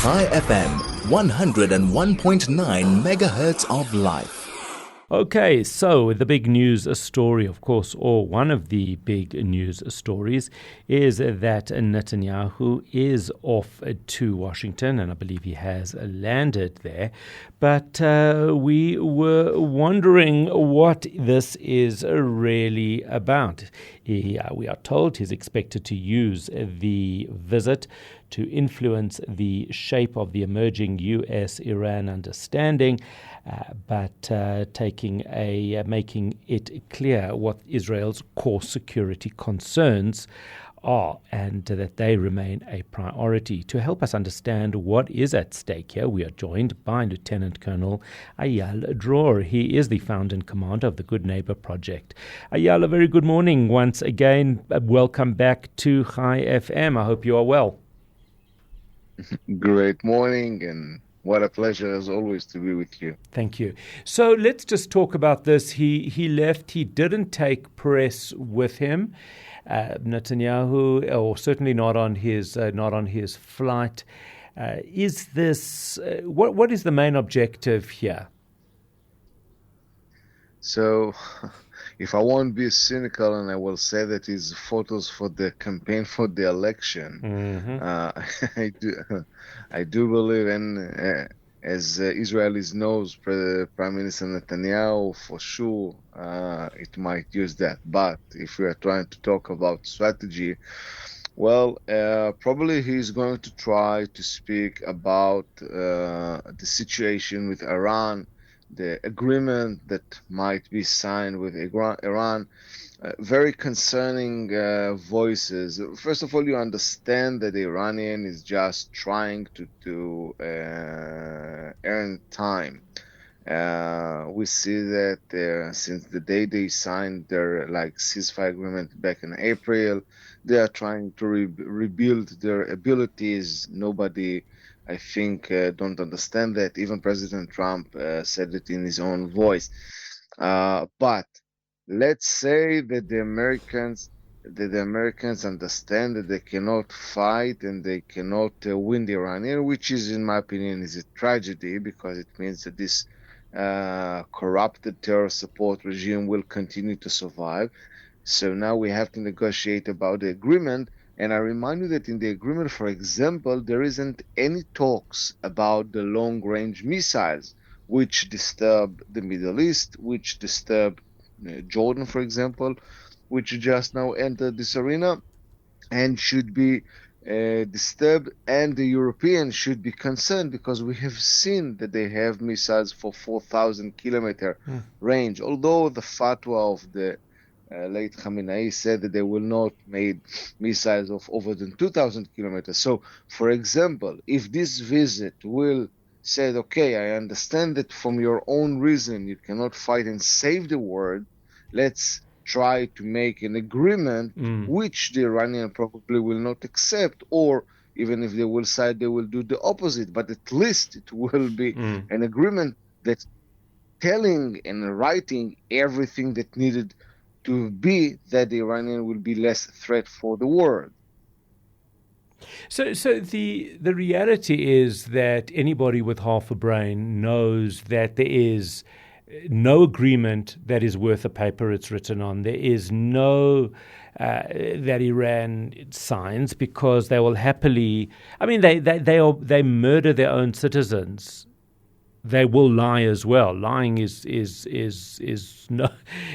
High FM, 101.9 megahertz of life. Okay, so the big news story, of course, or one of the big news stories, is that Netanyahu is off to Washington, and I believe he has landed there. But we were wondering what this is really about. We are told he's expected to use the visit to influence the shape of the emerging U.S.-Iran understanding, but making it clear what Israel's core security concerns are and that they remain a priority. To help us understand what is at stake here, we are joined by Lieutenant Colonel Eyal Dror. He is the founder and commander of the Good Neighbor Project. Eyal, a very good morning once again. Welcome back to High FM. I hope you are well. Great morning, and what a pleasure as always to be with you. Thank you. So let's just talk about this. He left. He didn't take press with him, Netanyahu, or certainly not on his flight. Is this what is the main objective here? So, if I won't be cynical, and I will say that it's photos for the campaign for the election, I do believe, and as Israelis knows, Prime Minister Netanyahu for sure, it might use that. But if we are trying to talk about strategy, well, probably he's going to try to speak about the situation with Iran, the agreement that might be signed with Iran. Very concerning voices. First of all, you understand that the Iranian is just trying to earn time. We see that since the day they signed their ceasefire agreement back in April, they are trying to rebuild their abilities. Nobody, I think, don't understand that. Even President Trump said it in his own voice. But let's say that the Americans understand that they cannot fight and they cannot win the Iranian, which is, in my opinion, is a tragedy, because it means that this corrupted terror support regime will continue to survive. So now we have to negotiate about the agreement. And I remind you that in the agreement, for example, there isn't any talks about the long-range missiles, which disturb the Middle East, which disturb Jordan, for example, which just now entered this arena and should be disturbed. And the Europeans should be concerned, because we have seen that they have missiles for 4,000-kilometer range, although the fatwa of the late Khamenei said that they will not make missiles of over than 2,000 kilometers. So, for example, if this visit will say, okay, I understand that from your own reason you cannot fight and save the world, let's try to make an agreement, which the Iranian probably will not accept, or even if they will side, they will do the opposite. But at least it will be an agreement that's telling and writing everything that needed to be, that the Iranian will be less threat for the world. So the reality is that anybody with half a brain knows that there is no agreement that is worth the paper it's written on. There is no that Iran signs, because they will happily. I mean, they murder their own citizens. They will lie as well. Lying is no,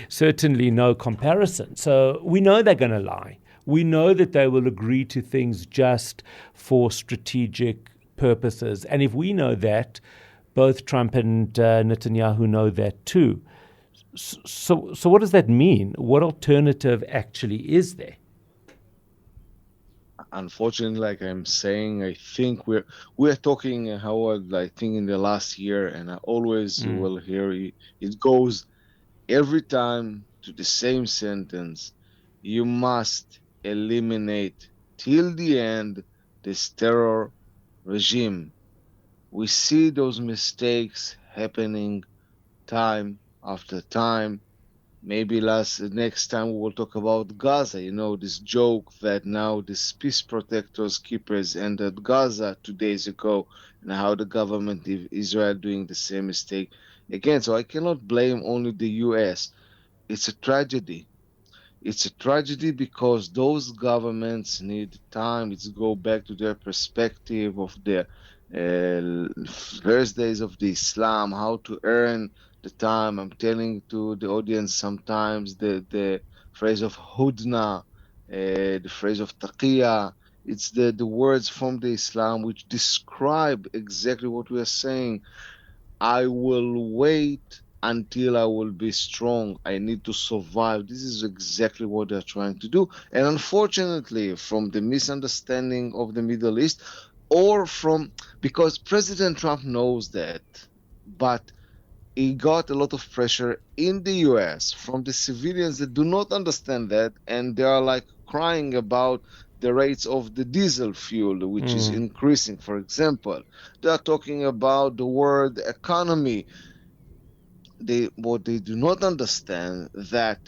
certainly no comparison. So we know they're going to lie. We know that they will agree to things just for strategic purposes. And if we know that, both Trump and Netanyahu know that too. So what does that mean? What alternative actually is there? Unfortunately, like I'm saying, I think we're talking, Howard, I think in the last year, and I always will hear it goes every time to the same sentence: you must eliminate till the end this terror regime. We see those mistakes happening time after time. Maybe next time we will talk about Gaza. This joke that now these peace protectors, keepers entered Gaza 2 days ago, and how the government of Israel doing the same mistake again. So I cannot blame only the U.S. It's a tragedy. It's a tragedy because those governments need time. It's go back to their perspective of the first days of the Islam, how to earn the time. I'm telling to the audience sometimes the phrase of hudna, the phrase of taqiyya. It's the words from the Islam which describe exactly what we are saying. I will wait until I will be strong. I need to survive. This is exactly what they're trying to do. And unfortunately, from the misunderstanding of the Middle East, or because President Trump knows that, but he got a lot of pressure in the US from the civilians that do not understand that, and they are like crying about the rates of the diesel fuel, which is increasing, for example. They are talking about the world economy. What they do not understand that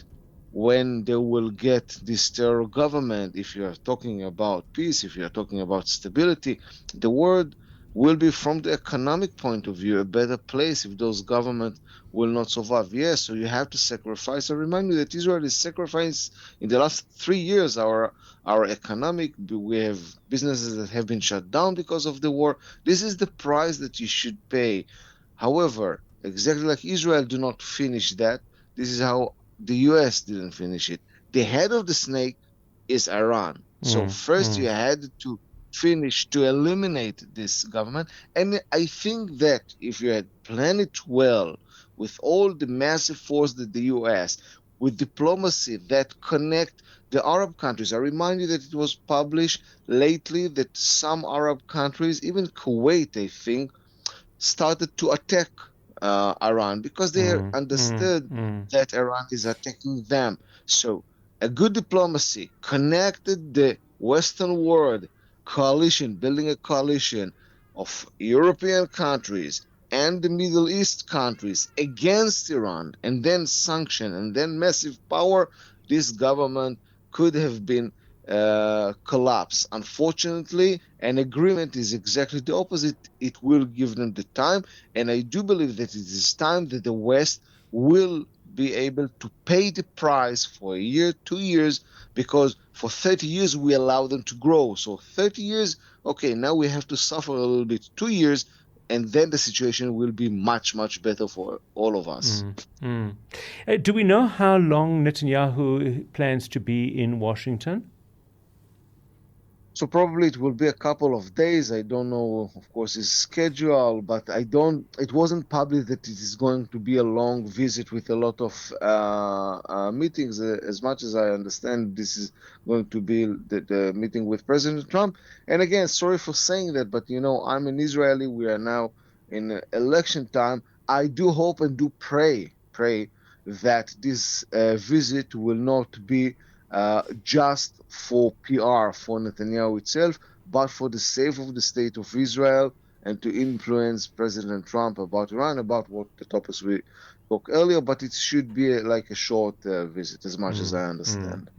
when they will get this terror government, if you are talking about peace, if you are talking about stability, the world will be, from the economic point of view, a better place if those governments will not survive. Yes, so you have to sacrifice. I remind you that Israel is sacrificed in the last 3 years our economic. We have businesses that have been shut down because of the war. This is the price that you should pay. However, exactly like Israel do not finish that, this is how the US didn't finish it. The head of the snake is Iran. So first you had to finish to eliminate this government. And I think that if you had planned it well with all the massive force that the US, with diplomacy that connect the Arab countries. I remind you that it was published lately that some Arab countries, even Kuwait, I think, started to attack Iran because they understood that Iran is attacking them. So a good diplomacy connected the Western world coalition, building a coalition of European countries and the Middle East countries against Iran, and then sanction, and then massive power. This government could have been collapse. Unfortunately, an agreement is exactly the opposite. It will give them the time, and I do believe that it is time that the West will be able to pay the price for a year, 2 years, because for 30 years we allow them to grow. So 30 years, okay, now we have to suffer a little bit, 2 years, and then the situation will be much, much better for all of us. Do we know how long Netanyahu plans to be in Washington? So probably it will be a couple of days. I don't know, of course, his schedule, but it wasn't published that it is going to be a long visit with a lot of meetings. As much as I understand, this is going to be the meeting with President Trump. And again, sorry for saying that, but I'm an Israeli. We are now in election time. I do hope and do pray that this visit will not be just for PR for Netanyahu itself, but for the sake of the state of Israel and to influence President Trump about Iran, about what the topics we spoke earlier. But it should be like a short visit, as much as I understand.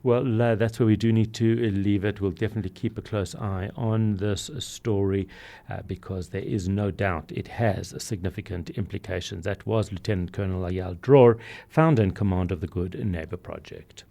Well, that's where we do need to leave it. We'll definitely keep a close eye on this story because there is no doubt it has significant implications. That was Lieutenant Colonel Eyal Dror, founder and commander of the Good Neighbor Project.